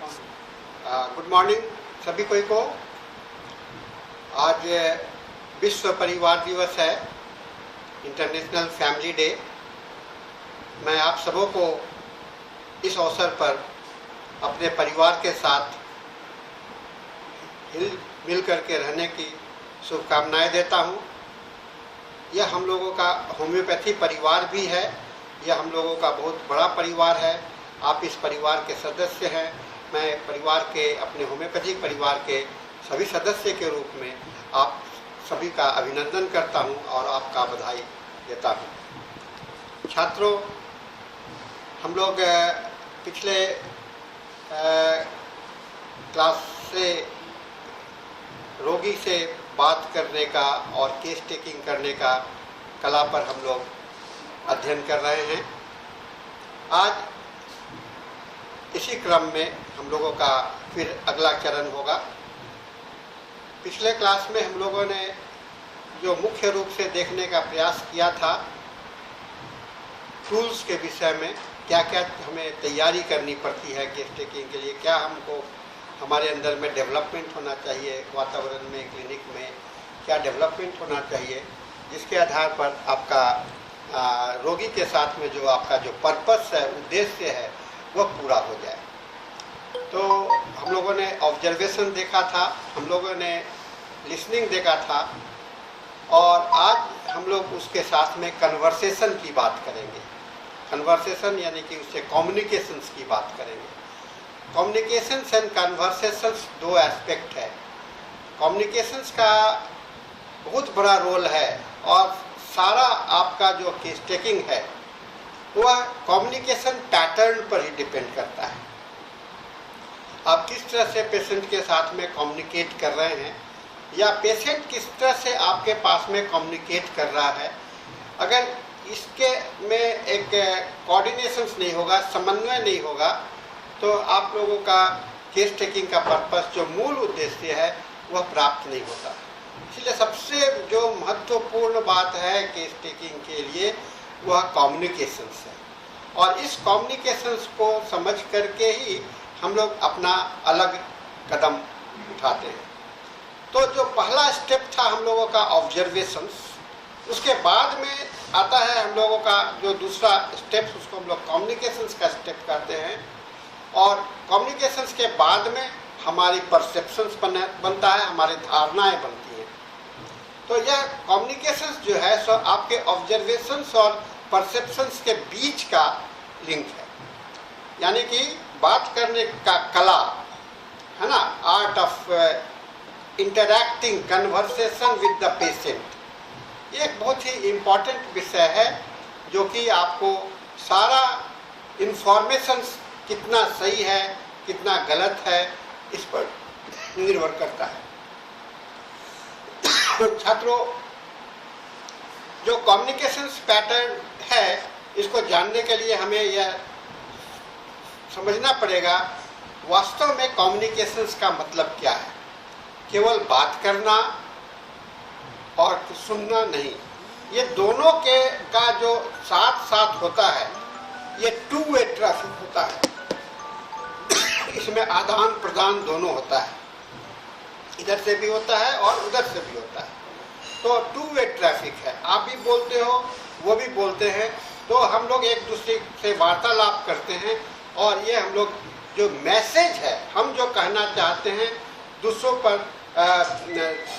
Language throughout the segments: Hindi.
गुड मॉर्निंग सभी कोई को। आज विश्व परिवार दिवस है, इंटरनेशनल फैमिली डे। मैं आप सबों को इस अवसर पर अपने परिवार के साथ मिल करके रहने की शुभकामनाएं देता हूं। यह हम लोगों का होम्योपैथी परिवार भी है, यह हम लोगों का बहुत बड़ा परिवार है। आप इस परिवार के सदस्य हैं। मैं परिवार के, अपने होम्योपैथिक परिवार के सभी सदस्य के रूप में आप सभी का अभिनंदन करता हूं और आपका बधाई देता हूं। छात्रों, हम लोग पिछले क्लास से रोगी से बात करने का और केस टेकिंग करने का कला पर हम लोग अध्ययन कर रहे हैं। आज इसी क्रम में हम लोगों का फिर अगला चरण होगा। पिछले क्लास में हम लोगों ने जो मुख्य रूप से देखने का प्रयास किया था, टूल्स के विषय में क्या क्या हमें तैयारी करनी पड़ती है केस टेकिंग के लिए, क्या हमको हमारे अंदर में डेवलपमेंट होना चाहिए, वातावरण में, क्लिनिक में क्या डेवलपमेंट होना चाहिए, जिसके आधार पर आपका रोगी के साथ में जो आपका जो पर्पस है, उद्देश्य है, वह पूरा हो जाए। तो हम लोगों ने ऑब्जर्वेशन देखा था, हम लोगों ने लिसनिंग देखा था, और आज हम लोग उसके साथ में कन्वर्सेशन की बात करेंगे। कन्वर्सेशन यानी कि उससे कम्युनिकेशंस की बात करेंगे। कम्युनिकेशंस एंड कन्वर्सेशंस दो एस्पेक्ट है। कम्युनिकेशंस का बहुत बड़ा रोल है और सारा आपका जो केस टेकिंग है वह कम्युनिकेशन पैटर्न पर ही डिपेंड करता है। आप किस तरह से पेशेंट के साथ में कम्युनिकेट कर रहे हैं या पेशेंट किस तरह से आपके पास में कम्युनिकेट कर रहा है। अगर इसके में एक कोऑर्डिनेशन नहीं होगा, समन्वय नहीं होगा, तो आप लोगों का केस टेकिंग का पर्पस, जो मूल उद्देश्य है, वह प्राप्त नहीं होता। इसलिए सबसे जो महत्वपूर्ण बात है केस टेकिंग के लिए वह कम्युनिकेशंस है, और इस कम्युनिकेशंस को समझ करके ही हम लोग अपना अलग कदम उठाते हैं। तो जो पहला स्टेप था हम लोगों का ऑब्जर्वेशंस, उसके बाद में आता है हम लोगों का जो दूसरा स्टेप, उसको हम लोग कम्युनिकेशंस का स्टेप कहते हैं। और कम्युनिकेशंस के बाद में हमारी परसेप्शंस बनता है, हमारी धारणाएं बनती हैं। तो यह कम्युनिकेशंस जो है सो आपके ऑब्जर्वेशंस और परसेप्शंस के बीच का लिंक है, यानी कि बात करने का कला है ना, art of interacting conversation with the patient. ये एक बहुत ही इम्पॉर्टेंट विषय है जो कि आपको सारा इंफॉर्मेशन कितना सही है, कितना गलत है, इस पर निर्भर करता है। तो छात्रों, जो कम्युनिकेशन पैटर्न है, इसको जानने के लिए हमें यह समझना पड़ेगा वास्तव में कम्युनिकेशंस का मतलब क्या है। केवल बात करना और सुनना नहीं, ये दोनों के का जो साथ साथ होता है, ये टू वे ट्रैफिक होता है। इसमें आदान प्रदान दोनों होता है, इधर से भी होता है और उधर से भी होता है। तो टू वे ट्रैफिक है, आप भी बोलते हो, वो भी बोलते हैं। तो हम लोग एक दूसरे से वार्तालाप करते हैं, और ये हम लोग जो मैसेज है, हम जो कहना चाहते हैं, दूसरों पर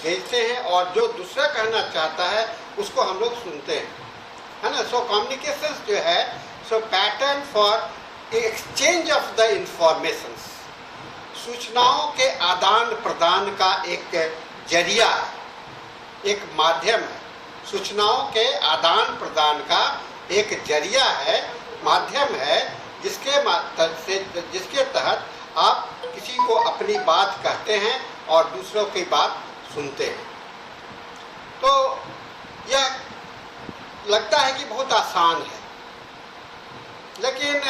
भेजते हैं, और जो दूसरा कहना चाहता है उसको हम लोग सुनते हैं, है ना। सो कम्युनिकेशन जो है so pattern for exchange of the informations, सूचनाओं के आदान प्रदान का एक जरिया है, एक माध्यम है। सूचनाओं के आदान प्रदान का एक जरिया है, माध्यम है, जिसके तहत आप किसी को अपनी बात कहते हैं और दूसरों की बात सुनते हैं। तो यह लगता है कि बहुत आसान है, लेकिन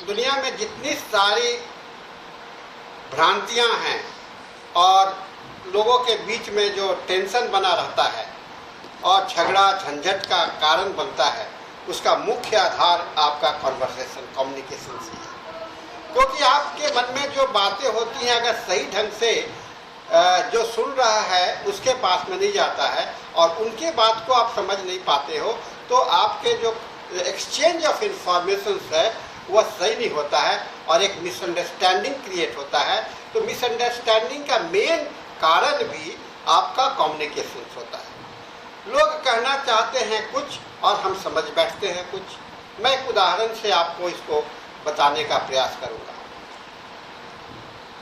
दुनिया में जितनी सारी भ्रांतियां हैं और लोगों के बीच में जो टेंशन बना रहता है और झगड़ा झंझट का कारण बनता है, उसका मुख्य आधार आपका कन्वर्सेशन, कम्युनिकेशन से है। क्योंकि आपके मन में जो बातें होती हैं अगर सही ढंग से जो सुन रहा है उसके पास में नहीं जाता है और उनके बात को आप समझ नहीं पाते हो, तो आपके जो एक्सचेंज ऑफ इंफॉर्मेशन है वह सही नहीं होता है और एक मिसअंडरस्टैंडिंग क्रिएट होता है। तो मिसअंडरस्टैंडिंग का मेन कारण भी आपका कम्युनिकेशन होता है। लोग कहना चाहते हैं कुछ और हम समझ बैठते हैं कुछ। मैं एक उदाहरण से आपको इसको बताने का प्रयास करूंगा।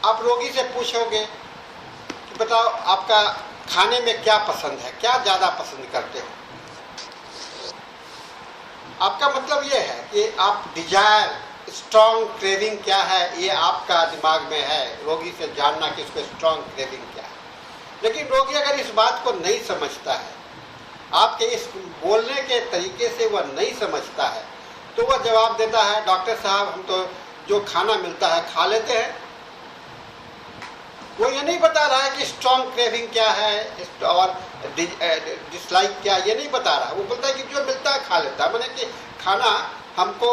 आप रोगी से पूछोगे कि बताओ आपका खाने में क्या पसंद है, क्या ज़्यादा पसंद करते हो। आपका मतलब ये है कि आप डिजायर, स्ट्रॉन्ग क्रेविंग क्या है, ये आपका दिमाग में है, रोगी से जानना कि उसको स्ट्रॉन्ग क्रेविंग क्या है। लेकिन रोगी अगर इस बात को नहीं समझता है, आपके इस बोलने के तरीके से वह नहीं समझता है, तो वह जवाब देता है डॉक्टर साहब हम तो जो खाना मिलता है खा लेते हैं। वो ये नहीं बता रहा है कि स्ट्रॉन्ग क्रेविंग क्या है और डिसलाइक क्या, ये नहीं बता रहा। वो बोलता है कि जो मिलता है खा लेता है। मैंने कि खाना हमको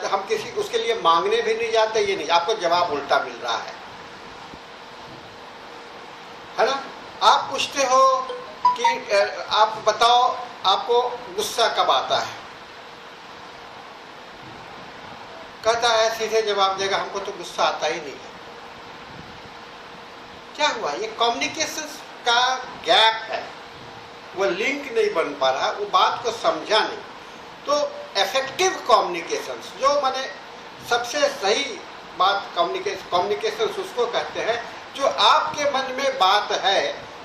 हम किसी उसके लिए मांगने भी नहीं जाते, ये नहीं, आपको जवाब उल्टा मिल रहा है ना। आप पूछते हो कि आप बताओ आपको गुस्सा कब आता है, कहता है सीधे जवाब देगा हमको तो गुस्सा आता ही नहीं है। क्या हुआ, ये कम्युनिकेशन का गैप है, वो लिंक नहीं बन पा रहा, वो बात को समझा नहीं। तो इफेक्टिव कम्युनिकेशन जो माने सबसे सही बात, कम्युनिकेशन उसको कहते हैं जो आपके मन में बात है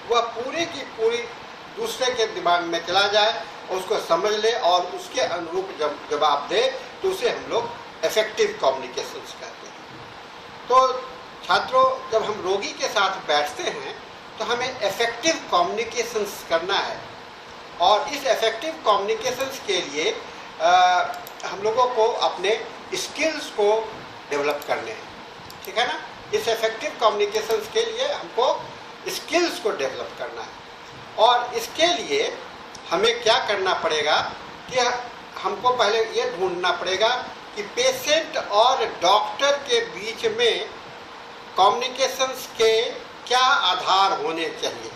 वह पूरी की पूरी दूसरे के दिमाग में चला जाए, उसको समझ ले और उसके अनुरूप जब जवाब दे, तो उसे हम लोग इफेक्टिव कम्युनिकेशन कहते हैं। तो छात्रों, जब हम रोगी के साथ बैठते हैं तो हमें इफेक्टिव कम्युनिकेशंस करना है और इस इफेक्टिव कम्युनिकेशंस के लिए हम लोगों को अपने स्किल्स को डेवलप करने हैं, ठीक है ना। इस इफेक्टिव कम्युनिकेशंस के लिए हमको स्किल्स को डेवलप करना है और इसके लिए हमें क्या करना पड़ेगा कि हमको पहले ये ढूंढना पड़ेगा कि पेशेंट और डॉक्टर के बीच में कम्युनिकेशंस के क्या आधार होने चाहिए,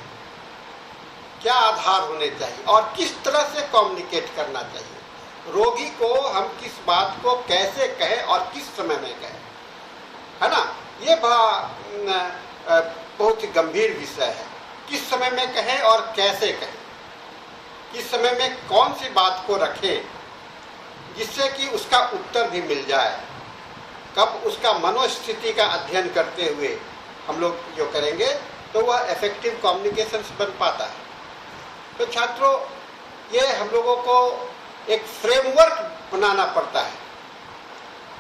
क्या आधार होने चाहिए और किस तरह से कम्युनिकेट करना चाहिए। रोगी को हम किस बात को कैसे कहें और किस समय में कहें, है ना। ये बहुत ही गंभीर विषय है। किस समय में कहें और कैसे कहें, किस समय में कौन सी बात को रखें जिससे कि उसका उत्तर भी मिल जाए। कब उसका मनोस्थिति का अध्ययन करते हुए हम लोग जो करेंगे तो वह इफेक्टिव कम्युनिकेशन बन पाता है। तो छात्रों, ये हम लोगों को एक फ्रेमवर्क बनाना पड़ता है,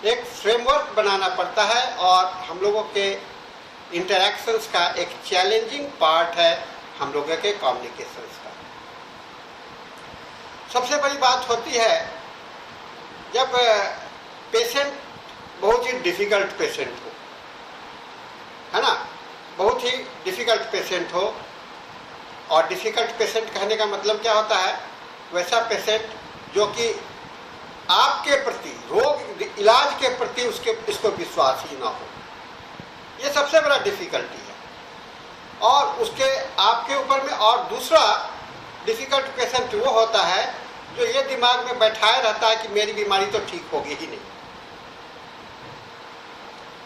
एक फ्रेमवर्क बनाना पड़ता है और हम लोगों के इंटरैक्शंस का एक चैलेंजिंग पार्ट है हम लोगों के कम्युनिकेशंस का। सबसे बड़ी बात होती है जब पेशेंट बहुत ही डिफ़िकल्ट पेशेंट हो, है ना, बहुत ही डिफ़िकल्ट पेशेंट हो। और डिफ़िकल्ट पेशेंट कहने का मतलब क्या होता है, वैसा पेशेंट जो कि आपके प्रति, रोग इलाज के प्रति इसको विश्वास ही ना हो, ये सबसे बड़ा डिफ़िकल्टी है। और उसके आपके ऊपर में और दूसरा डिफ़िकल्ट पेशेंट वो होता है जो ये दिमाग में बैठाए रहता है कि मेरी बीमारी तो ठीक होगी ही नहीं,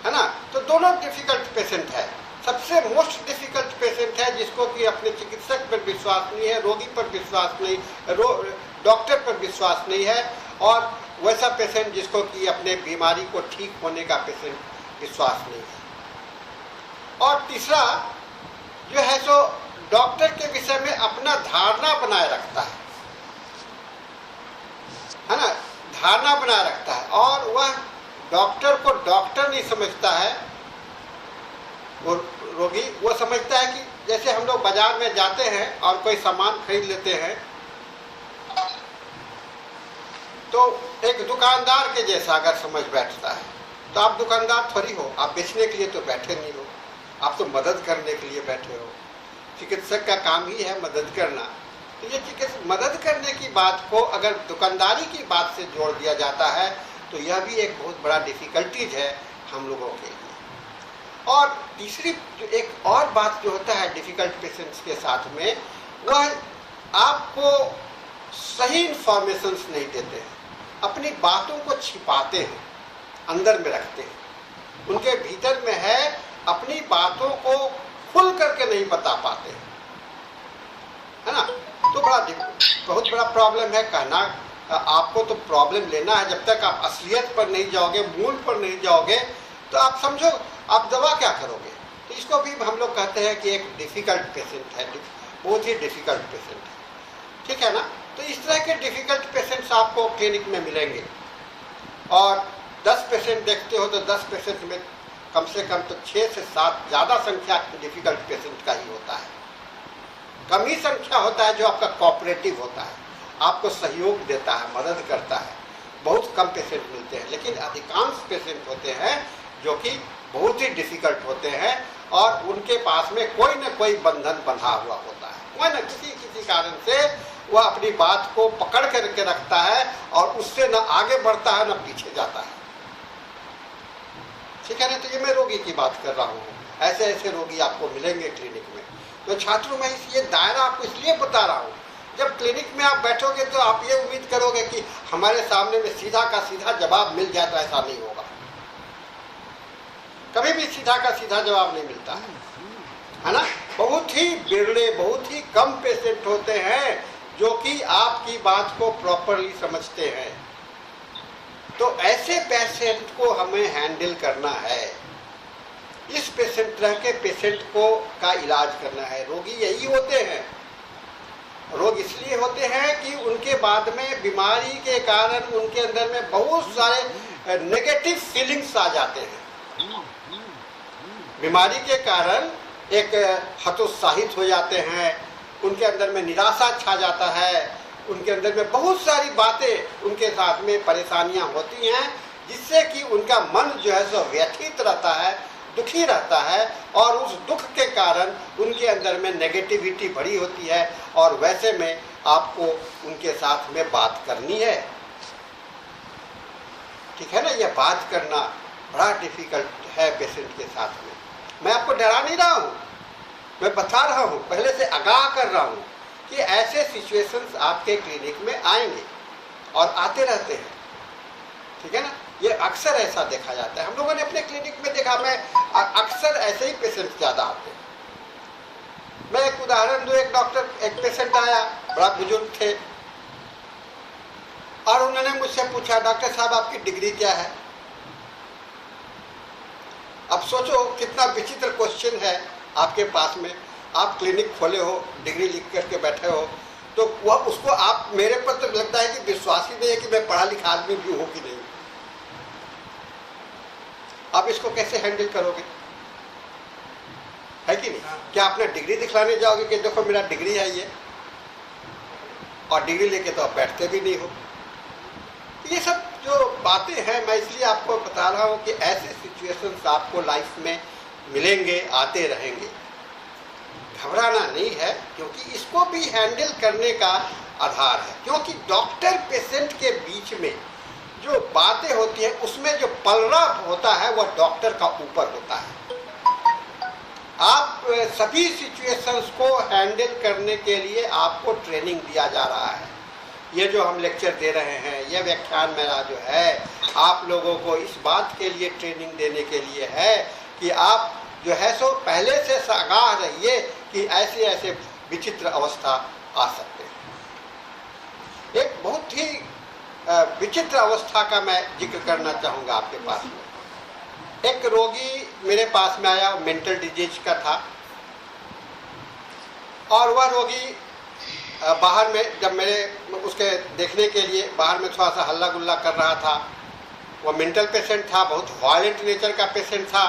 है ना। तो दोनों डिफ़िकल्ट पेशेंट है। सबसे मोस्ट डिफ़िकल्ट पेशेंट है जिसको कि अपने चिकित्सक पर विश्वास नहीं है, रोगी पर विश्वास नहीं, डॉक्टर पर विश्वास नहीं है, और वैसा पेशेंट जिसको कि अपने बीमारी को ठीक होने का पेशेंट विश्वास नहीं है। और तीसरा जो है सो डॉक्टर के विषय में अपना धारणा बनाए रखता है ना, धारणा बनाए रखता है और वह डॉक्टर को डॉक्टर नहीं समझता है। वो रोगी वो समझता है कि जैसे हम लोग बाजार में जाते हैं और कोई सामान खरीद लेते हैं तो एक दुकानदार के जैसा अगर समझ बैठता है, तो आप दुकानदार थोड़ी हो, आप बेचने के लिए तो बैठे नहीं हो, आप तो मदद करने के लिए बैठे हो। चिकित्सक का काम ही है मदद करना। तो ये मदद करने की बात को अगर दुकानदारी की बात से जोड़ दिया जाता है तो यह भी एक बहुत बड़ा डिफ़िकल्टीज है हम लोगों के लिए। और तीसरी जो एक और बात जो होता है डिफ़िकल्ट पेशेंट्स के साथ में, वह आपको सही इंफॉर्मेशंस नहीं देते हैं, अपनी बातों को छिपाते हैं, अंदर में रखते हैं, उनके भीतर में है, अपनी बातों को खुल करके नहीं बता पाते हैं, है ना। तो बहुत बड़ा प्रॉब्लम है। कहना आपको तो प्रॉब्लम लेना है, जब तक आप असलियत पर नहीं जाओगे, मूल पर नहीं जाओगे, तो आप समझो आप दवा क्या करोगे। तो इसको भी हम लोग कहते हैं कि एक डिफ़िकल्ट पेशेंट है, बहुत ही डिफ़िकल्ट पेशेंट है, ठीक है ना। तो इस तरह के डिफ़िकल्ट पेशेंट्स आपको क्लिनिक में मिलेंगे। और 10 पेशेंट देखते हो तो 10 पेशेंट में कम से कम तो 6 से 7 ज़्यादा संख्या डिफ़िकल्ट पेशेंट का ही होता है। कम ही संख्या होता है जो आपका कोऑपरेटिव होता है, आपको सहयोग देता है, मदद करता है। बहुत कम पेशेंट मिलते हैं, लेकिन अधिकांश पेशेंट होते हैं जो कि बहुत ही डिफ़िकल्ट होते हैं और उनके पास में कोई न कोई बंधन बंधा हुआ होता है। कोई न किसी कारण से वह अपनी बात को पकड़ करके रखता है और उससे न आगे बढ़ता है न पीछे जाता है, ठीक है ना। तो ये मैं रोगी की बात कर रहा हूँ, ऐसे ऐसे रोगी आपको मिलेंगे क्लिनिक में। तो छात्रों में ये दायरा आपको इसलिए बता रहा हूँ, जब क्लिनिक में आप बैठोगे तो आप ये उम्मीद करोगे कि हमारे सामने में सीधा का सीधा जवाब मिल जाए, तो ऐसा नहीं होगा। कभी भी सीधा का सीधा जवाब नहीं मिलता है ना। बहुत ही बिरले, बहुत ही कम पेशेंट होते हैं जो कि आपकी बात को प्रॉपरली समझते हैं। तो ऐसे पेशेंट को हमें हैंडल करना है, इस तरह के पेशेंट को का इलाज करना है। रोगी यही होते हैं, रोग इसलिए होते हैं कि उनके बाद में बीमारी के कारण उनके अंदर में बहुत सारे नेगेटिव फीलिंग्स आ जाते हैं। बीमारी के कारण एक हतोत्साहित हो जाते हैं, उनके अंदर में निराशा छा जाता है, उनके अंदर में बहुत सारी बातें उनके साथ में परेशानियां होती हैं, जिससे कि उनका मन जो है सो व्यथित रहता है, दुखी रहता है और उस दुख के कारण उनके अंदर में नेगेटिविटी भरी होती है। और वैसे में आपको उनके साथ में बात करनी है, ठीक है ना। यह बात करना बड़ा डिफिकल्ट है पेशेंट के साथ में। मैं आपको डरा नहीं रहा हूँ, मैं बता रहा हूँ, पहले से आगाह कर रहा हूँ कि ऐसे सिचुएशंस आपके क्लिनिक में आएंगे और आते रहते हैं, ठीक है ना। ये अक्सर ऐसा देखा जाता है, हम लोगों ने अपने क्लिनिक में देखा। मैं अक्सर ऐसे ही पेशेंट ज़्यादा आते हैं। मैं एक उदाहरण दूँ, एक पेशेंट आया, बड़ा बुजुर्ग थे, और उन्होंने मुझसे पूछा, डॉक्टर साहब आपकी डिग्री क्या है। अब सोचो कितना विचित्र क्वेश्चन है आपके पास में, आप क्लिनिक खोले हो, डिग्री लिख करके बैठे हो, तो वह उसको आप, मेरे पर तो लगता है कि विश्वास ही नहीं है कि मैं पढ़ा लिखा आदमी भी हूँ कि नहीं। आप इसको कैसे हैंडल करोगे, है कि नहीं। क्या अपना डिग्री दिखलाने जाओगे कि देखो मेरा डिग्री है ये, और डिग्री लेके तो आप बैठते भी नहीं हो। ये सब जो बातें हैं, मैं इसलिए आपको बता रहा हूँ कि ऐसे सिचुएशंस आपको लाइफ में मिलेंगे, आते रहेंगे। घबराना नहीं है, क्योंकि इसको भी हैंडल करने का आधार है। क्योंकि डॉक्टर पेशेंट के बीच में जो बातें होती हैं, उसमें जो पलड़ा होता है वह डॉक्टर का ऊपर होता है। आप सभी सिचुएशंस को हैंडल करने के लिए आपको ट्रेनिंग दिया जा रहा है। ये जो हम लेक्चर दे रहे हैं, यह व्याख्यान मेरा जो है, आप लोगों को इस बात के लिए ट्रेनिंग देने के लिए है कि आप जो है सो पहले से आगाह रहिए कि ऐसे ऐसे विचित्र अवस्था आ सकते हैं। एक बहुत ही विचित्र अवस्था का मैं जिक्र करना चाहूँगा आपके पास में। एक रोगी मेरे पास में आया, मेंटल डिजीज का था, और वह रोगी बाहर में, जब मेरे उसके देखने के लिए बाहर में थोड़ा सा हल्ला गुल्ला कर रहा था, वह मेंटल पेशेंट था, बहुत वायलेंट नेचर का पेशेंट था,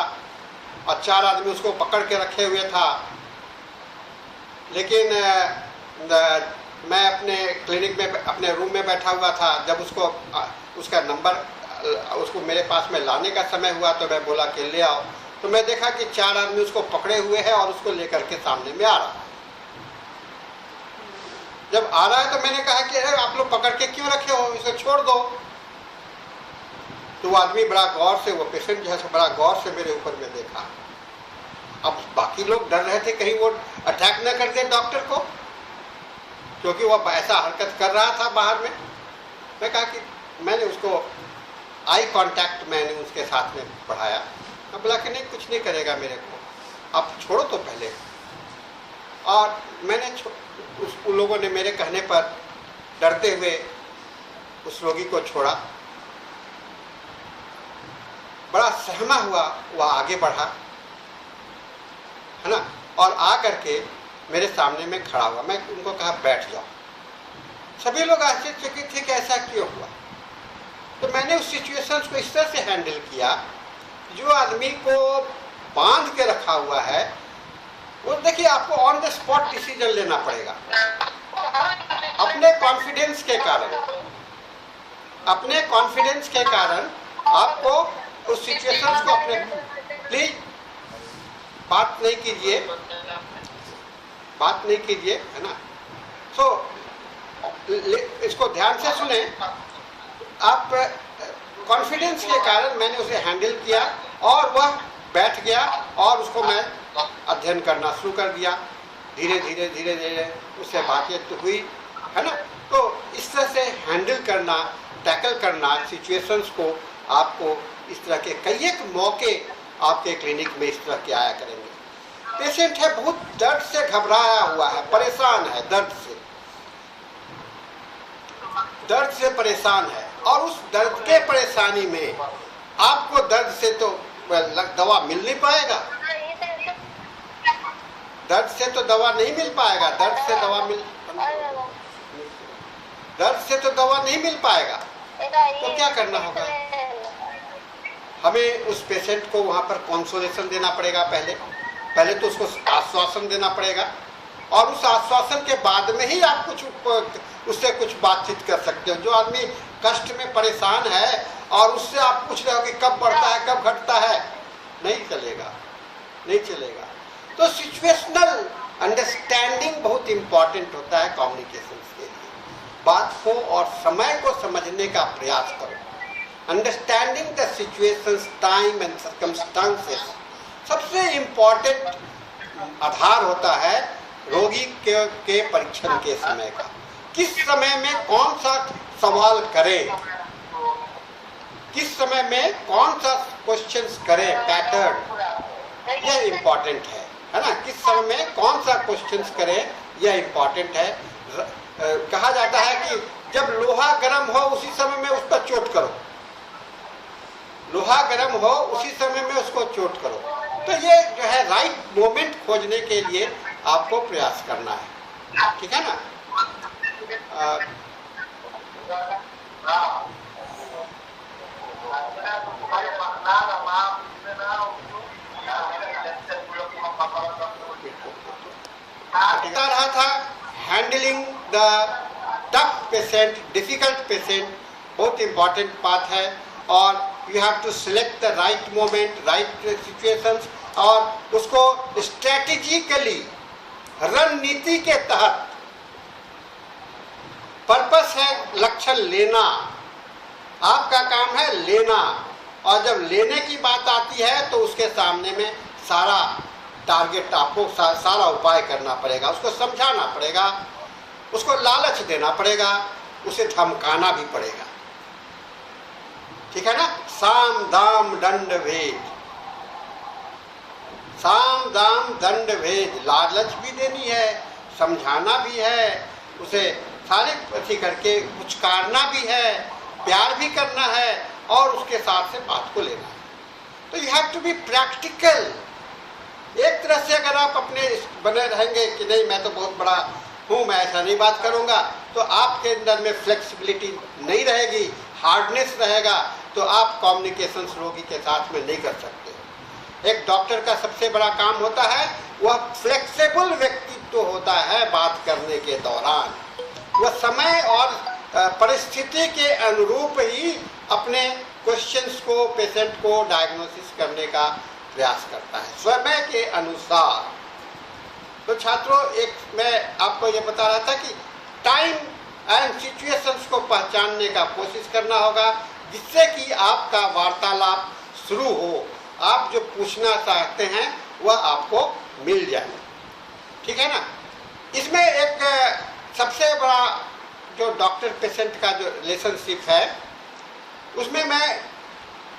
और 4 आदमी उसको पकड़ के रखे हुए था। लेकिन मैं अपने क्लिनिक में, अपने रूम में बैठा हुआ था। जब उसका नंबर, उसको मेरे पास में लाने का समय हुआ, तो मैं बोला कि ले आओ। तो मैं देखा कि 4 आदमी उसको पकड़े हुए हैं और उसको लेकर के सामने में आ रहा है। जब आ रहा है तो मैंने कहा कि अरे आप लोग पकड़ के क्यों रखे हो, इसे छोड़ दो। तो वो आदमी बड़ा गौर से, वो पेशेंट जो है बड़ा गौर से मेरे ऊपर में देखा। अब बाकी लोग डर रहे थे कहीं वो अटैक न कर दे डॉक्टर को, क्योंकि वो ऐसा हरकत कर रहा था बाहर में। मैं कहा कि मैंने उसको आई कांटेक्ट मैंने उसके साथ में बढ़ाया। मैं बोला कि नहीं, कुछ नहीं करेगा मेरे को, आप छोड़ो तो पहले। और मैंने उन लोगों ने मेरे कहने पर डरते हुए उस रोगी को छोड़ा। बड़ा सहमा हुआ, वह आगे बढ़ा, है ना, और आ करके मेरे सामने में खड़ा हुआ। मैं उनको कहा बैठ जाओ। सभी लोग आश्चर्यचकित थे कि ऐसा क्यों हुआ। तो मैंने उस सिचुएशंस को इस तरह से हैंडल किया, जो आदमी को बांध के रखा हुआ है, वो देखिए आपको ऑन द स्पॉट डिसीजन लेना पड़ेगा। अपने कॉन्फिडेंस के कारण, अपने कॉन्फिडेंस के कारण आपको उस सिचुएशंस को अपने, प्लीज बात नहीं कीजिए, बात नहीं कीजिए, है ना। सो इसको ध्यान से सुने। आप कॉन्फिडेंस के कारण मैंने उसे हैंडल किया और वह बैठ गया और उसको मैं अध्ययन करना शुरू कर दिया। धीरे धीरे धीरे धीरे उससे बातचीत हुई, है ना। तो इस तरह से हैंडल करना, टैकल करना सिचुएशंस को, आपको इस तरह के कई एक मौके आपके क्लिनिक में इस तरह के आया करेंगे। पेशेंट है बहुत दर्द से घबराया हुआ है, परेशान है, दर्द से परेशान है, और उस दर्द के परेशानी में आपको दर्द से तो दवा मिल नहीं पाएगा, दर्द से तो दवा नहीं मिल पाएगा, दर्द से तो दवा नहीं मिल पाएगा। तो क्या करना होगा, हमें उस पेशेंट को वहाँ पर कंसोलेशन देना पड़ेगा। पहले तो उसको आश्वासन देना पड़ेगा, और उस आश्वासन के बाद में ही आप उससे कुछ बातचीत कर सकते हो। जो आदमी कष्ट में परेशान है और उससे आप पूछ रहे हो कि कब बढ़ता है कब घटता है, नहीं चलेगा, नहीं चलेगा। तो सिचुएशनल अंडरस्टैंडिंग बहुत इंपॉर्टेंट होता है कम्युनिकेशन के लिए। बात को और समय को समझने का प्रयास करो। Understanding the situations, time and circumstances सबसे इंपॉर्टेंट आधार होता है रोगी के परीक्षण के समय का। किस समय में कौन सा सवाल करें, किस समय में कौन सा क्वेश्चंस करें, पैटर्न, यह इंपॉर्टेंट है ना। किस समय में कौन सा क्वेश्चंस करें, यह इंपॉर्टेंट है। कहा जाता है कि जब लोहा गर्म हो उसी समय में उस पर चोट करो, लोहा गर्म हो उसी समय में उसको चोट करो। तो ये जो है राइट मोमेंट खोजने के लिए आपको प्रयास करना है, ठीक है ना। बता रहा था handling the tough patient, difficult patient बहुत इंपॉर्टेंट बात है। और you have to select the right moment, right situations, और उसको स्ट्रेटेजिकली, रणनीति के तहत, पर्पस है लक्षण लेना, आपका काम है लेना। और जब लेने की बात आती है तो उसके सामने में सारा टारगेट आपको सारा उपाय करना पड़ेगा, उसको समझाना पड़ेगा, उसको लालच देना पड़ेगा, उसे धमकाना भी पड़ेगा, ठीक है ना। साम दाम दंड भेद, साम दाम दंड भेद, लालच भी देनी है, समझाना भी है, उसे सारे अथी करके पुचकारना भी है, प्यार भी करना है, और उसके साथ से बात को लेना है। तो you have to be practical. एक तरह से अगर आप अपने बने रहेंगे कि नहीं मैं तो बहुत बड़ा हूँ, मैं ऐसा नहीं बात करूँगा, तो आपके अंदर में फ्लेक्सिबिलिटी नहीं रहेगी, हार्डनेस रहेगा, तो आप कम्युनिकेशन रोगी के साथ में नहीं कर सकते। एक डॉक्टर का सबसे बड़ा काम होता है वह फ्लेक्सिबल व्यक्तित्व होता है बात करने के दौरान। वह समय और परिस्थिति के अनुरूप ही अपने क्वेश्चंस को, पेशेंट को डायग्नोसिस करने का प्रयास करता है समय के अनुसार। तो छात्रों, एक मैं आपको ये बता रहा था कि टाइम एंड सिचुएशंस को पहचानने का कोशिश करना होगा। जिससे कि आपका वार्तालाप शुरू हो, आप जो पूछना चाहते हैं वह आपको मिल जाए। ठीक है ना। इसमें एक सबसे बड़ा जो डॉक्टर पेशेंट का जो रिलेशनशिप है, उसमें मैं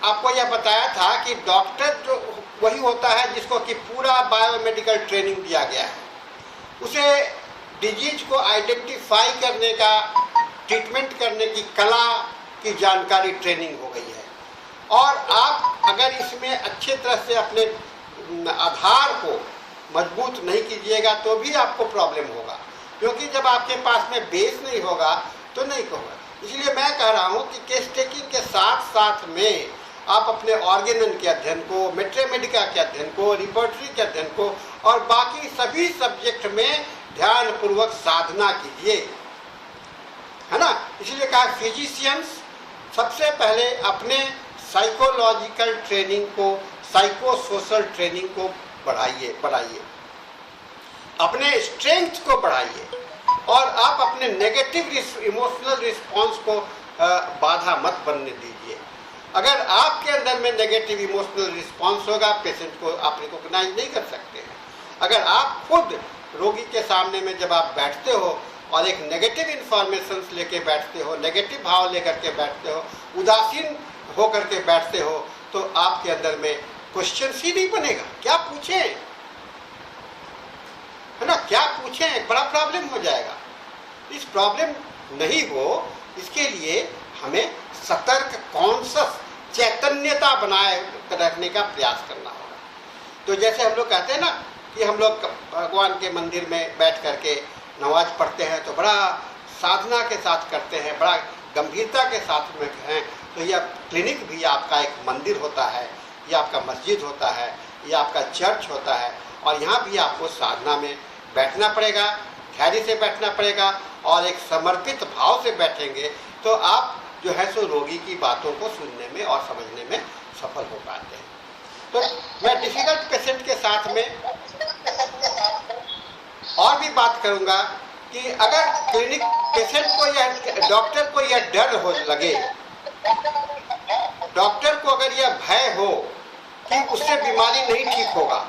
आपको यह बताया था कि डॉक्टर जो वही होता है जिसको कि पूरा बायोमेडिकल ट्रेनिंग दिया गया है। उसे डिजीज को आइडेंटिफाई करने का, ट्रीटमेंट करने की कला की जानकारी ट्रेनिंग हो गई है। और आप अगर इसमें अच्छे तरह से अपने आधार को मजबूत नहीं कीजिएगा तो भी आपको प्रॉब्लम होगा, क्योंकि जब आपके पास में बेस नहीं होगा तो नहीं होगा। इसलिए मैं कह रहा हूँ कि केस टेकिंग के साथ साथ में आप अपने ऑर्गेनन के अध्ययन को, मेट्रेमेडिका के अध्ययन को, रिपर्टरी के अध्ययन को और बाकी सभी सब्जेक्ट में ध्यानपूर्वक साधना कीजिए, है ना। इसलिए कहा फिजिशियंस सबसे पहले अपने साइकोलॉजिकल ट्रेनिंग को, साइको सोशल ट्रेनिंग को बढ़ाइए, अपने स्ट्रेंथ को बढ़ाइए और आप अपने नेगेटिव इमोशनल रिस्पॉन्स को बाधा मत बनने दीजिए। अगर आपके अंदर में नेगेटिव इमोशनल रिस्पॉन्स होगा, पेशेंट को आप रिकॉग्नाइज नहीं कर सकते हैं। अगर आप खुद रोगी के सामने में जब आप बैठते हो और एक नेगेटिव इन्फॉर्मेशन लेके बैठते हो, नेगेटिव भाव लेकर के बैठते हो, उदासीन होकर के बैठते हो, तो आपके अंदर में क्वेश्चन ही नहीं बनेगा। क्या पूछें, है ना, क्या पूछें, बड़ा प्रॉब्लम हो जाएगा। इस प्रॉब्लम नहीं हो, इसके लिए हमें सतर्क, कॉन्शस, चैतन्यता बनाए रखने का प्रयास करना होगा। तो जैसे हम लोग कहते हैं ना कि हम लोग भगवान के मंदिर में बैठ करके नमाज पढ़ते हैं तो बड़ा साधना के साथ करते हैं, बड़ा गंभीरता के साथ में हैं। तो यह क्लिनिक भी आपका एक मंदिर होता है, यह आपका मस्जिद होता है, यह आपका चर्च होता है। और यहाँ भी आपको साधना में बैठना पड़ेगा, धैर्य से बैठना पड़ेगा और एक समर्पित भाव से बैठेंगे तो आप जो है सो रोगी की बातों को सुनने में और समझने में सफल हो पाते हैं। तो मैं डिफिकल्ट पेशेंट के साथ में और भी बात करूंगा कि अगर क्लिनिक पेशेंट को या डॉक्टर को यह डर हो लगे, डॉक्टर को अगर यह भय हो कि उससे बीमारी नहीं ठीक होगा,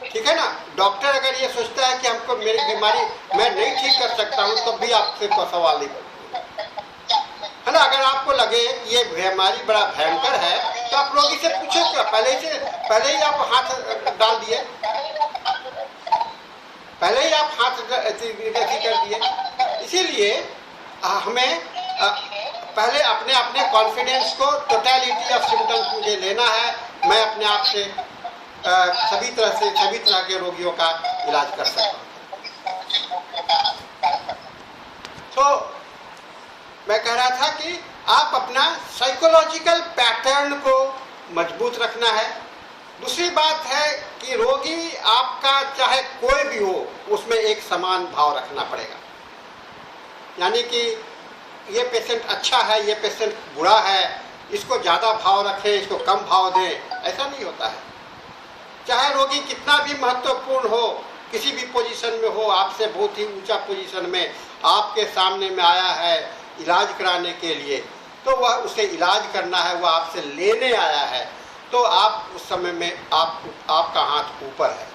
ठीक है ना, डॉक्टर अगर ये सोचता है कि हमको मेरी बीमारी मैं नहीं ठीक कर सकता हूँ तब भी आपसे कोई सवाल नहीं है ना। अगर आपको लगे कि ये बीमारी बड़ा भयंकर है तो आप रोगी से पूछे क्या, पहले ही आप हाथ डाल दिए, पहले ही आप हाथ कर दिए। इसीलिए हमें पहले अपने अपने कॉन्फिडेंस को, टोटलिटी ऑफ सिम्टम्स मुझे लेना है, मैं अपने आप से सभी तरह के रोगियों का इलाज कर सकता हूँ। तो मैं कह रहा था कि आप अपना साइकोलॉजिकल पैटर्न को मजबूत रखना है। दूसरी बात है कि रोगी आपका चाहे कोई भी हो उसमें एक समान भाव रखना पड़ेगा। यानी कि ये पेशेंट अच्छा है, ये पेशेंट बुरा है, इसको ज़्यादा भाव रखें, इसको कम भाव दें, ऐसा नहीं होता है। चाहे रोगी कितना भी महत्वपूर्ण हो, किसी भी पोजीशन में हो, आपसे बहुत ही ऊंचा पोजीशन में आपके सामने में आया है इलाज कराने के लिए, तो वह उसे इलाज करना है, वह आपसे लेने आया है, तो आप उस समय में आपका हाथ ऊपर है,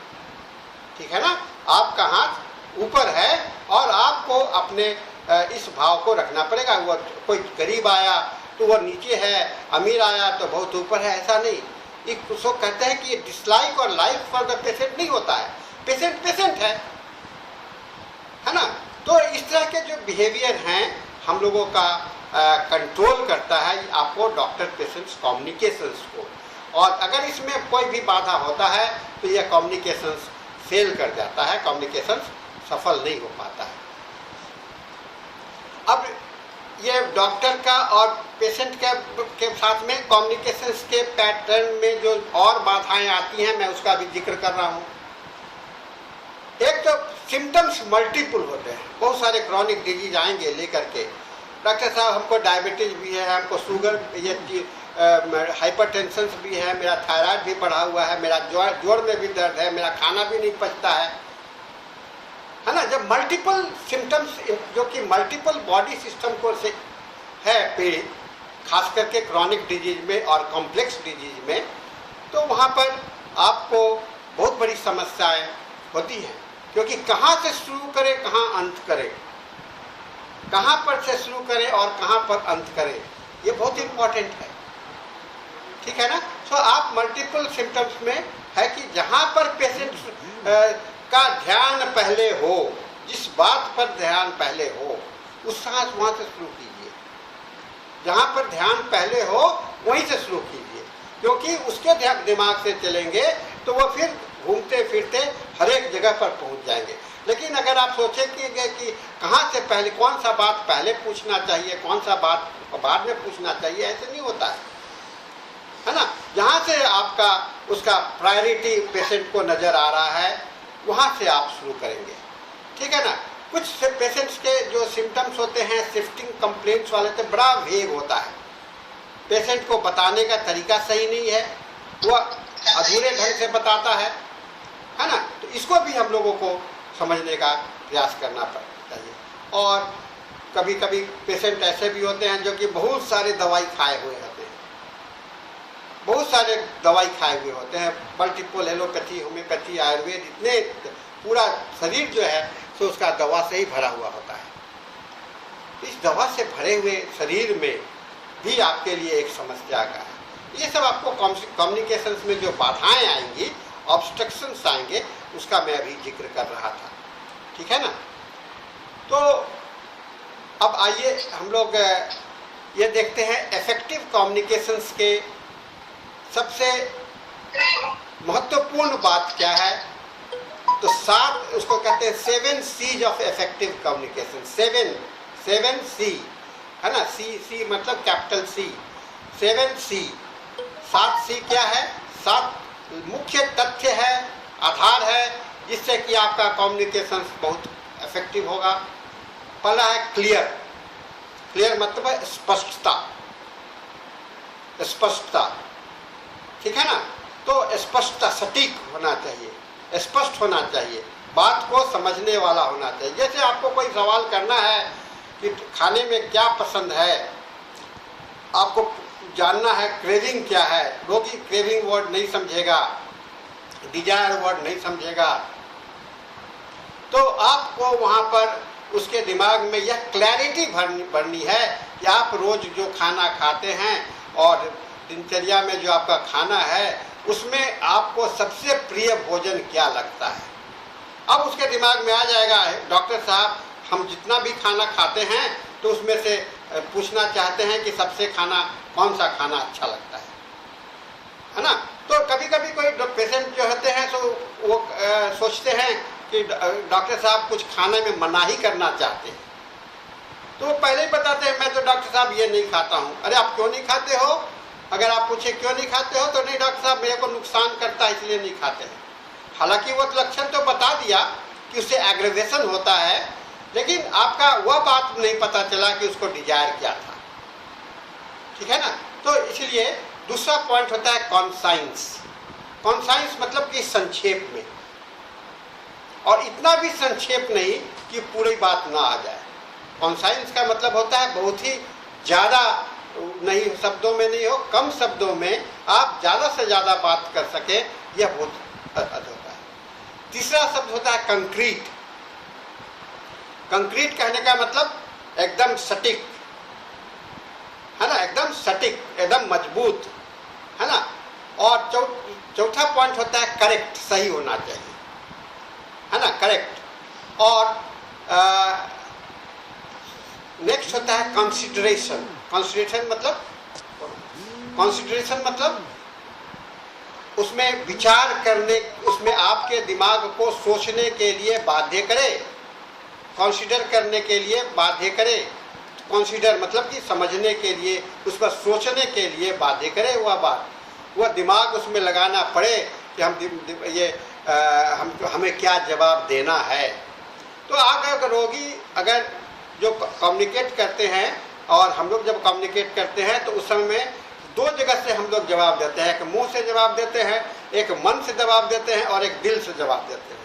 ठीक है ना, आपका हाथ ऊपर है और आपको अपने इस भाव को रखना पड़ेगा। वह कोई गरीब आया तो वह नीचे है, अमीर आया तो बहुत ऊपर है, ऐसा नहीं। एक उसको कहते हैं कि डिसलाइक और लाइक फॉर द पेशेंट नहीं होता है, पेशेंट पेशेंट है ना। तो इस तरह के जो बिहेवियर हैं हम लोगों का कंट्रोल करता है आपको डॉक्टर पेशेंट्स कम्युनिकेशंस को, और अगर इसमें कोई भी बाधा होता है तो यह कम्युनिकेशंस फेल कर जाता है, कम्युनिकेशंस सफल नहीं हो पाता है। अब ये डॉक्टर का और पेशेंट के साथ में कम्युनिकेशंस के पैटर्न में जो और बाधाएं आती हैं मैं उसका भी जिक्र कर रहा हूँ। एक तो सिम्टम्स मल्टीपल होते हैं, बहुत सारे क्रॉनिक डिजीज आएंगे लेकर के, डॉक्टर साहब हमको डायबिटीज भी है, हमको शुगर, ये हाइपरटेंशन भी है, मेरा थायराइड भी बढ़ा हुआ है, मेरा जोड़ में भी दर्द है, मेरा खाना भी नहीं पचता है ना। जब मल्टीपल सिम्टम्स जो कि मल्टीपल बॉडी सिस्टम को से है पीड़ित, खास करके क्रॉनिक डिजीज में और कॉम्प्लेक्स डिजीज में, तो वहाँ पर आपको बहुत बड़ी समस्याएं होती हैं, क्योंकि कहाँ से शुरू करें कहाँ अंत करें, कहाँ पर से शुरू करें और कहाँ पर अंत करें, ये बहुत इम्पॉर्टेंट है। ठीक है ना। सो आप मल्टीपल सिम्टम्स में है कि जहाँ पर पेशेंट का ध्यान पहले हो, जिस बात पर ध्यान पहले हो उस सांस वहाँ से शुरू कीजिए, जहाँ पर ध्यान पहले हो वहीं से शुरू कीजिए, क्योंकि उसके दिमाग से चलेंगे तो वह फिर घूमते फिरते हर एक जगह पर पहुँच जाएंगे। लेकिन अगर आप सोचेंगे कि कहाँ से पहले, कौन सा बात पहले पूछना चाहिए, कौन सा बात बाद में पूछना चाहिए, ऐसे नहीं होता है ना। जहाँ से आपका उसका प्रायोरिटी पेशेंट को नज़र आ रहा है वहाँ से आप शुरू करेंगे। ठीक है ना। कुछ पेशेंट्स के जो सिम्टम्स होते हैं शिफ्टिंग कंप्लेंट्स वाले, तो बड़ा वेग होता है, पेशेंट को बताने का तरीका सही नहीं है, वह अधूरे ढंग से बताता है ना। तो इसको भी हम लोगों को समझने का प्रयास करना चाहिए। और कभी कभी पेशेंट ऐसे भी होते हैं जो कि बहुत सारे दवाई खाए हुए होते हैं, बहुत सारे दवाई खाए हुए होते हैं, मल्टीपल एलोपैथी, होम्योपैथी, आयुर्वेद, इतने पूरा शरीर जो है तो उसका दवा से ही भरा हुआ होता है। इस दवा से भरे हुए शरीर में भी आपके लिए एक समस्या का है। ये सब आपको कम्युनिकेशन में जो बाधाएं आएंगी, ऑब्स्ट्रक्शंस आएंगे, उसका मैं अभी जिक्र कर रहा था। ठीक है ना। तो अब आइए हम लोग ये देखते हैं इफेक्टिव कम्युनिकेशंस के सबसे महत्वपूर्ण बात क्या है। तो 7, उसको कहते हैं 7 C's of effective communication. 7 C है ना। सी मतलब कैपिटल C, 7 C। 7 C क्या है? 7 मुख्य तथ्य है, आधार है, जिससे कि आपका कम्युनिकेशन बहुत इफेक्टिव होगा। पहला है क्लियर। क्लियर मतलब है स्पष्टता, स्पष्टता। ठीक है ना। तो स्पष्टता, सटीक होना चाहिए, स्पष्ट होना चाहिए, बात को समझने वाला होना चाहिए। जैसे आपको कोई सवाल करना है कि खाने में क्या पसंद है, आपको जानना है क्रेविंग क्या है। रोगी क्रेविंग वर्ड नहीं समझेगा, डिजायर वर्ड नहीं समझेगा, तो आपको वहाँ पर उसके दिमाग में यह क्लैरिटी भरनी है कि आप रोज जो खाना खाते हैं और दिनचर्या में जो आपका खाना है उसमें आपको सबसे प्रिय भोजन क्या लगता है। अब उसके दिमाग में आ जाएगा, डॉक्टर साहब हम जितना भी खाना खाते हैं तो उसमें से पूछना चाहते हैं कि सबसे खाना कौन सा खाना अच्छा लगता है ना। तो कभी कभी कोई पेशेंट जो होते हैं तो वो सोचते हैं कि डॉक्टर साहब कुछ खाने में मनाही करना चाहते हैं, तो वो पहले ही बताते हैं मैं तो डॉक्टर साहब ये नहीं खाता हूँ। अरे आप क्यों नहीं खाते हो? अगर आप पूछे क्यों नहीं खाते हो तो नहीं डॉक्टर साहब मेरे को नुकसान करता है इसलिए नहीं खाते हैं। हालांकि वो लक्षण तो बता दिया कि उससे एग्रेवेशन होता है, लेकिन आपका वह बात नहीं पता चला कि उसको डिजायर क्या था। ठीक है ना। तो इसलिए दूसरा पॉइंट होता है कॉन्साइंस। कॉन्साइंस मतलब कि संक्षेप में, और इतना भी संक्षेप नहीं कि पूरी बात ना आ जाए। कॉन्साइंस का मतलब होता है बहुत ही ज़्यादा नहीं, शब्दों में नहीं हो, कम शब्दों में आप ज़्यादा से ज़्यादा बात कर सके, यह बहुत होता है। तीसरा शब्द होता है कंक्रीट। कंक्रीट कहने का मतलब एकदम सटीक, है ना, एकदम सटीक, एकदम मजबूत, है ना। और चौथा पॉइंट होता है करेक्ट, सही होना चाहिए, है ना, करेक्ट। और नेक्स्ट होता है कंसिडरेशन। कंसिडरेशन मतलब उसमें विचार करने, उसमें आपके दिमाग को सोचने के लिए बाध्य करे, कंसिडर करने के लिए बाध्य करे। कंसिडर मतलब कि समझने के लिए, उस पर सोचने के लिए बाध्य करे। वह बात, वह दिमाग उसमें लगाना पड़े कि हमें क्या जवाब देना है। तो अगर रोगी अगर जो कम्युनिकेट करते हैं, और हम लोग जब कम्युनिकेट करते हैं तो उस समय में 2 जगह से हम लोग जवाब देते हैं। एक मुंह से जवाब देते हैं, एक मन से जवाब देते हैं, और एक दिल से जवाब देते हैं।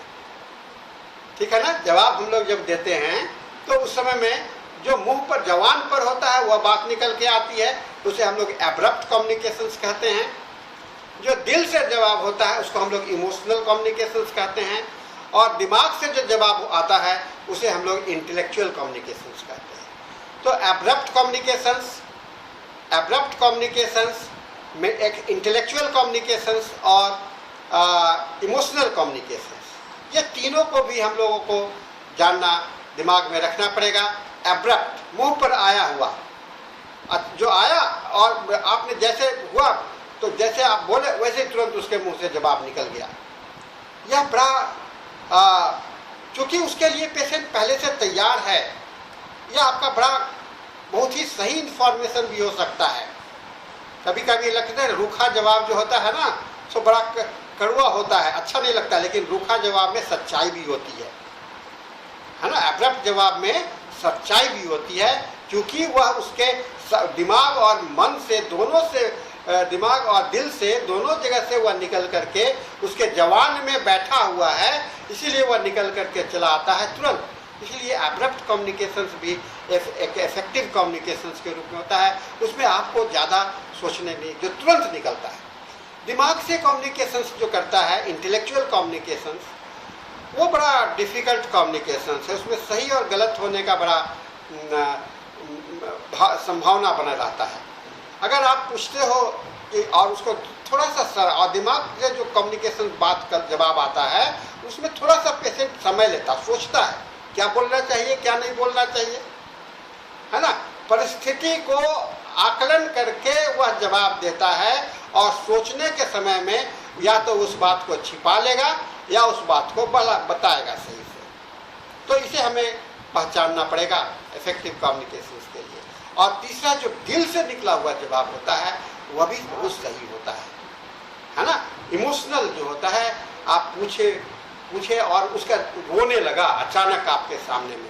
ठीक है ना। जवाब हम लोग जब देते हैं तो उस समय में जो मुंह पर, जवान पर होता है वह बात निकल के आती है, उसे हम लोग एब्रप्ट कम्युनिकेशंस कहते हैं। जो दिल से जवाब होता है उसको हम लोग इमोशनल कम्युनिकेशंस कहते हैं, और दिमाग से जो जवाब आता है उसे हम लोग इंटेलेक्चुअल कम्युनिकेशंस कहते हैं। तो एब्रप्ट कम्युनिकेशंस में एक इंटेलेक्चुअल कम्युनिकेशंस और इमोशनल कम्युनिकेशंस, ये तीनों को भी हम लोगों को जानना, दिमाग में रखना पड़ेगा। एब्रप्ट, मुंह पर आया हुआ, जो आया और आपने जैसे हुआ तो जैसे आप बोले वैसे तुरंत उसके मुंह से जवाब निकल गया। यह बड़ा चूंकि उसके लिए पेशेंट पहले से तैयार है, यह आपका बड़ा बहुत ही सही इंफॉर्मेशन भी हो सकता है। कभी कभी लगता है रूखा जवाब जो होता है ना, तो बड़ा कड़वा होता है, अच्छा नहीं लगता, लेकिन रूखा जवाब में सच्चाई भी होती है ना। एब्रप्ट जवाब में सच्चाई भी होती है, क्योंकि वह उसके दिमाग और मन से दोनों से, दिमाग और दिल से दोनों जगह से वह निकल करके उसके जवान में बैठा हुआ है, इसीलिए वह निकल करके चला आता है तुरंत। इसलिए एब्रप्ट कम्युनिकेशंस भी एक इफेक्टिव कम्युनिकेशंस के रूप में होता है। उसमें आपको ज़्यादा सोचने नहीं, जो तुरंत निकलता है। दिमाग से कम्युनिकेशंस जो करता है इंटेलेक्चुअल कम्युनिकेशंस, वो बड़ा डिफ़िकल्ट कम्युनिकेशंस है। उसमें सही और गलत होने का बड़ा संभावना बना रहता है। अगर आप पूछते हो कि और उसको थोड़ा सा और दिमाग से जो कम्युनिकेशन बात का जवाब आता है उसमें थोड़ा सा पेशेंट समय लेता, सोचता है क्या बोलना चाहिए क्या नहीं बोलना चाहिए, है ना। परिस्थिति को आकलन करके वह जवाब देता है, और सोचने के समय में या तो उस बात को छिपा लेगा या उस बात को बताएगा सही से। तो इसे हमें पहचानना पड़ेगा इफेक्टिव कम्युनिकेशन के लिए। और तीसरा जो दिल से निकला हुआ जवाब होता है वह भी बहुत सही होता है ना। इमोशनल जो होता है, आप पूछे और उसका रोने लगा अचानक आपके सामने में,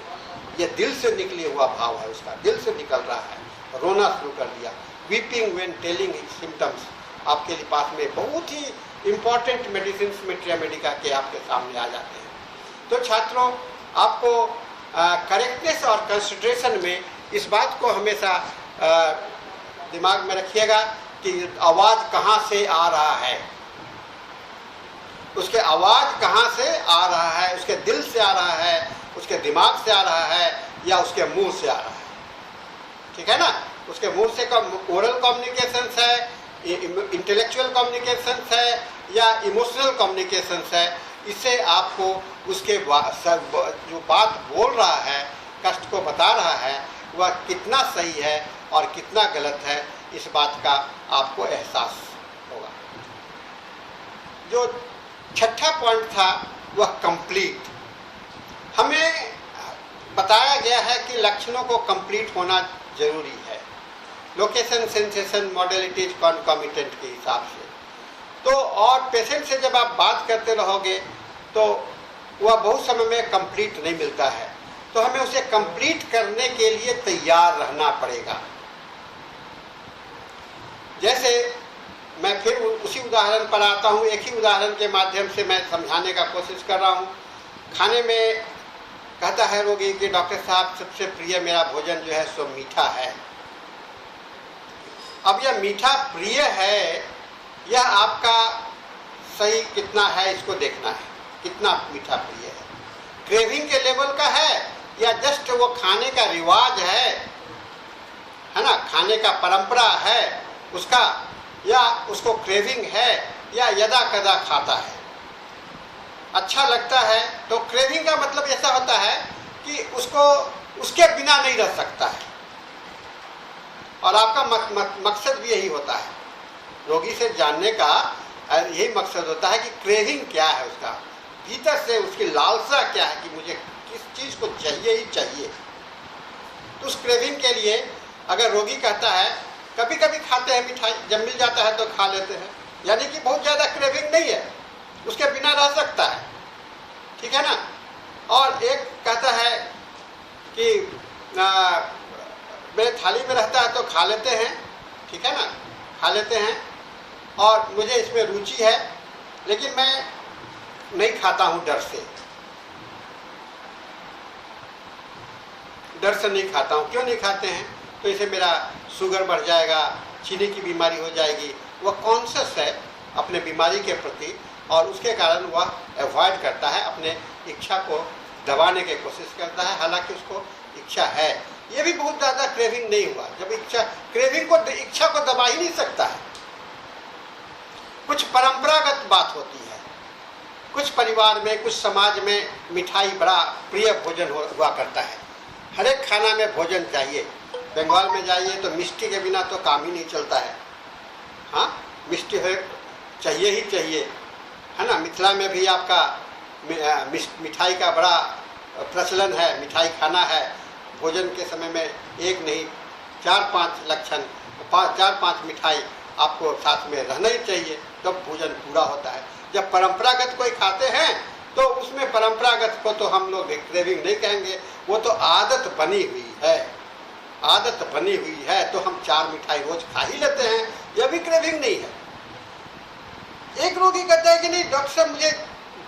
ये दिल से निकले हुआ भाव है, उसका दिल से निकल रहा है, रोना शुरू कर दिया। वीपिंग व्हेन टेलिंग सिम्टम्स आपके लिए पास में बहुत ही इम्पॉर्टेंट मेडिसिन में ट्रियामेडिका के आपके सामने आ जाते हैं। तो छात्रों, आपको करेक्टनेस और कंसिडरेशन में इस बात को हमेशा दिमाग में रखिएगा कि आवाज़ कहाँ से आ रहा है, उसके आवाज़ कहाँ से आ रहा है, उसके दिल से आ रहा है, उसके दिमाग से आ रहा है, या उसके मुंह से आ रहा है। ठीक है ना। उसके मुंह से ओरल कम्युनिकेशंस है, इंटेलेक्चुअल कम्युनिकेशंस है, या इमोशनल कम्युनिकेशंस है। इससे आपको उसके जो बात बोल रहा है, कष्ट को बता रहा है, वह कितना सही है और कितना गलत है, इस बात का आपको एहसास होगा। जो छठा पॉइंट था वह कंप्लीट। हमें बताया गया है कि लक्षणों को कंप्लीट होना जरूरी है, लोकेशन, सेंसेशन, मॉडलिटीज, कॉन्कॉमिटेंट के हिसाब से। तो और पेशेंट से जब आप बात करते रहोगे तो वह बहुत समय में कंप्लीट नहीं मिलता है, तो हमें उसे कंप्लीट करने के लिए तैयार रहना पड़ेगा। जैसे मैं फिर उसी उदाहरण पर आता हूँ, एक ही उदाहरण के माध्यम से मैं समझाने का कोशिश कर रहा हूँ। खाने में कहता है रोगी कि डॉक्टर साहब सबसे प्रिय मेरा भोजन जो है सो मीठा है। अब यह मीठा प्रिय है, यह आपका सही कितना है इसको देखना है, कितना मीठा प्रिय है। क्रेविंग के लेवल का है या जस्ट वो खाने का रिवाज है ना, खाने का परंपरा है उसका, या उसको क्रेविंग है या यदा कदा खाता है। अच्छा लगता है तो क्रेविंग का मतलब ऐसा होता है कि उसको उसके बिना नहीं रह सकता है, और आपका मकसद भी यही होता है, रोगी से जानने का यही मकसद होता है कि क्रेविंग क्या है, उसका भीतर से उसकी लालसा क्या है कि मुझे किस चीज़ को चाहिए ही चाहिए। तो उस क्रेविंग के लिए अगर रोगी कहता है कभी कभी खाते हैं मिठाई, जब मिल जाता है तो खा लेते हैं, यानी कि बहुत ज़्यादा क्रेविंग नहीं है, उसके बिना रह सकता है। ठीक है ना। और एक कहता है कि मेरे थाली में रहता है तो खा लेते हैं, ठीक है ना, खा लेते हैं और मुझे इसमें रुचि है, लेकिन मैं नहीं खाता हूँ डर से नहीं खाता हूँ। क्यों नहीं खाते हैं? तो इसे मेरा शुगर बढ़ जाएगा, चीनी की बीमारी हो जाएगी। वह कॉन्शियस है अपने बीमारी के प्रति और उसके कारण वह अवॉइड करता है, अपने इच्छा को दबाने की कोशिश करता है, हालांकि उसको इच्छा है। ये भी बहुत ज़्यादा क्रेविंग नहीं हुआ, जब इच्छा को दबा ही नहीं सकता है। कुछ परंपरागत बात होती है, कुछ परिवार में, कुछ समाज में मिठाई बड़ा प्रिय भोजन हुआ करता है। हर एक खाना में भोजन चाहिए। बंगाल में जाइए तो मिष्टी के बिना तो काम ही नहीं चलता है। हाँ, मिष्टी चाहिए ही चाहिए, है ना। मिथिला में भी आपका मिठाई का बड़ा प्रचलन है, मिठाई खाना है। भोजन के समय में एक नहीं 4-5 लक्षण, 4-5 मिठाई आपको साथ में रहना ही चाहिए, तब भोजन पूरा होता है। जब परंपरागत कोई खाते हैं तो उसमें परंपरागत को तो हम लोग क्रेविंग नहीं कहेंगे, वो तो आदत बनी हुई है। आदत बनी हुई है तो हम 4 मिठाई रोज खा ही लेते हैं, यह भी क्रेविंग नहीं है। एक रोगी कहता है कि नहीं डॉक्टर साहब, मुझे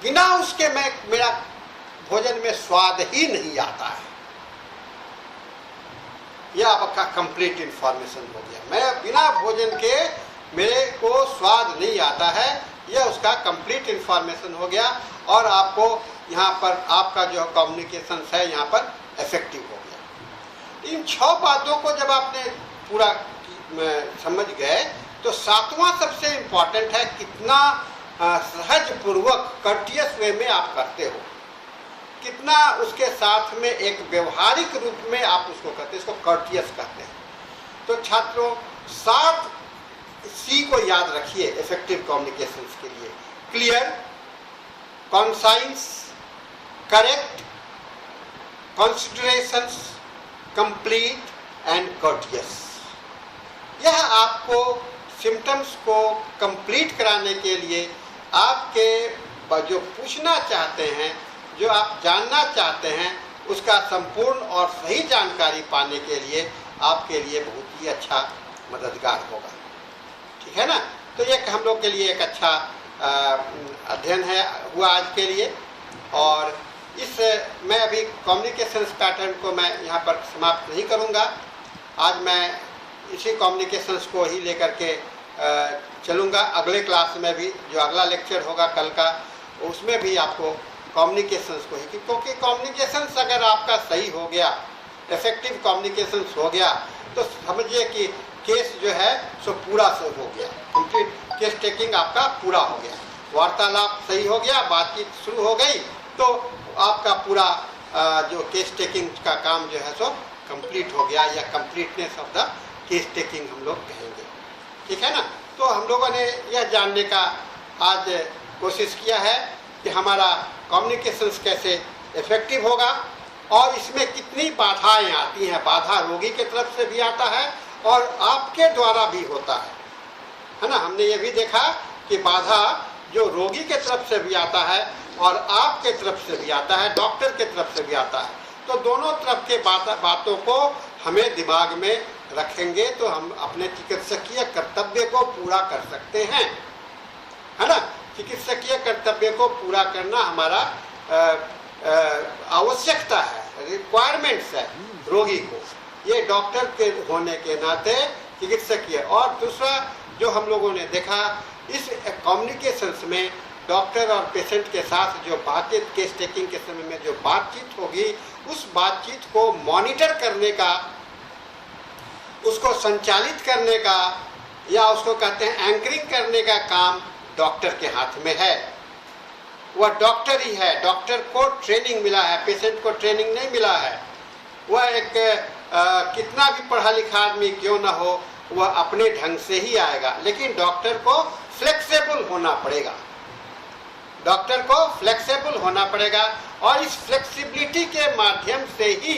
बिना उसके मेरा भोजन में स्वाद ही नहीं आता है। यह आपका कंप्लीट इंफॉर्मेशन हो गया। मैं बिना भोजन के मेरे को स्वाद नहीं आता है, यह उसका कंप्लीट इंफॉर्मेशन हो गया और आपको यहाँ पर आपका जो कम्युनिकेशन है यहाँ पर इफेक्टिव हो गया। इन 6 बातों को जब आपने पूरा समझ गए तो 7वां सबसे इम्पॉर्टेंट है, कितना सहज पूर्वक कर्टियस वे में आप करते हो, कितना उसके साथ में एक व्यवहारिक रूप में आप उसको करते हैं, इसको कर्टियस कहते हैं। तो छात्रों 7 C को याद रखिए इफेक्टिव कम्युनिकेशन के लिए। Clear, concise, correct, considerations, complete and courteous. यह आपको सिम्टम्स को कंप्लीट कराने के लिए, आपके जो पूछना चाहते हैं, जो आप जानना चाहते हैं, उसका संपूर्ण और सही जानकारी पाने के लिए आपके लिए बहुत ही अच्छा मददगार होगा। ठीक है ना। तो ये हम लोग के लिए एक अच्छा अध्ययन हुआ आज के लिए। और इस मैं अभी कम्युनिकेशन पैटर्न को मैं यहाँ पर समाप्त नहीं करूँगा। आज मैं इसी कम्युनिकेशंस को ही लेकर के चलूँगा। अगले क्लास में भी जो अगला लेक्चर होगा कल का, उसमें भी आपको कम्युनिकेशंस को ही, क्योंकि कम्युनिकेशंस अगर आपका सही हो गया, इफेक्टिव कम्युनिकेशंस हो गया, तो समझिए कि केस जो है सो पूरा से हो गया, कंप्लीट केस टेकिंग आपका पूरा हो गया। वार्तालाप सही हो गया, बातचीत शुरू हो गई, तो आपका पूरा जो केस टेकिंग का काम जो है सो कंप्लीट हो गया, या completeness of the case taking हम लोग कहेंगे। ठीक है ना। तो हम लोगों ने यह जानने का आज कोशिश किया है कि हमारा कम्युनिकेशंस कैसे इफेक्टिव होगा और इसमें कितनी बाधाएं आती हैं। बाधा रोगी के तरफ से भी आता है और आपके द्वारा भी होता है ना। हमने ये भी देखा कि बाधा जो रोगी के तरफ से भी आता है और आपके तरफ से भी आता है, डॉक्टर के तरफ से भी आता है। तो दोनों तरफ के बातों को हमें दिमाग में रखेंगे तो हम अपने चिकित्सकीय कर्तव्य को पूरा कर सकते हैं, है ना। चिकित्सकीय कर्तव्य को पूरा करना हमारा आवश्यकता है, रिक्वायरमेंट्स है रोगी को। ये डॉक्टर के होने के नाते चिकित्सकीय। और दूसरा जो हम लोगों ने देखा, इस कम्युनिकेशंस में डॉक्टर और पेशेंट के साथ जो बातचीत, केस टेकिंग के समय में जो बातचीत होगी, उस बातचीत को मॉनिटर करने का, उसको संचालित करने का, या उसको कहते हैं एंकरिंग करने का काम डॉक्टर के हाथ में है। वह डॉक्टर ही है, डॉक्टर को ट्रेनिंग मिला है, पेशेंट को ट्रेनिंग नहीं मिला है। वह एक कितना भी पढ़ा लिखा आदमी क्यों ना हो, वह अपने ढंग से ही आएगा, लेकिन डॉक्टर को फ्लेक्सिबल होना पड़ेगा। डॉक्टर को फ्लेक्सिबल होना पड़ेगा और इस फ्लेक्सिबिलिटी के माध्यम से ही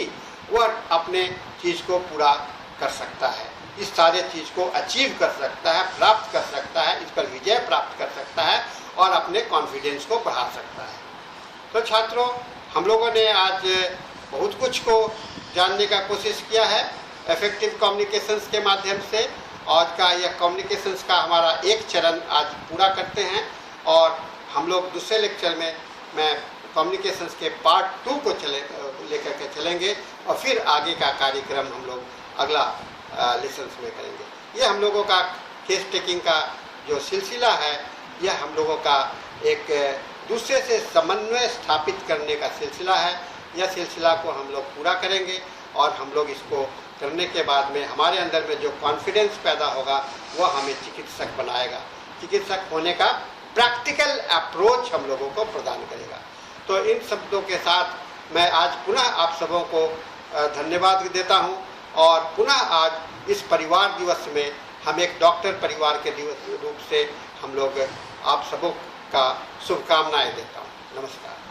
वह अपने चीज़ को पूरा कर सकता है, इस सारे चीज़ को अचीव कर सकता है, प्राप्त कर सकता है, इस पर विजय प्राप्त कर सकता है और अपने कॉन्फिडेंस को बढ़ा सकता है। तो छात्रों, हम लोगों ने आज बहुत कुछ को जानने का कोशिश किया है इफेक्टिव कम्युनिकेशंस के माध्यम से। आज का यह कम्युनिकेशंस का हमारा एक चरण आज पूरा करते हैं और हम लोग दूसरे लेक्चर में मैं कम्युनिकेशंस के पार्ट 2 को लेकर के चलेंगे और फिर आगे का कार्यक्रम हम लोग अगला लेसन्स में करेंगे। ये हम लोगों का केस टेकिंग का जो सिलसिला है, यह हम लोगों का एक दूसरे से समन्वय स्थापित करने का सिलसिला है। यह सिलसिला को हम लोग पूरा करेंगे और हम लोग इसको करने के बाद में हमारे अंदर में जो कॉन्फिडेंस पैदा होगा वह हमें चिकित्सक बनाएगा। चिकित्सक होने का प्रैक्टिकल अप्रोच हम लोगों को प्रदान करेगा। तो इन शब्दों के साथ मैं आज पुनः आप सबों को धन्यवाद देता हूं और पुनः आज इस परिवार दिवस में हम एक डॉक्टर परिवार के दिवस रूप से हम लोग आप सबों का शुभकामनाएं देता हूं। नमस्कार।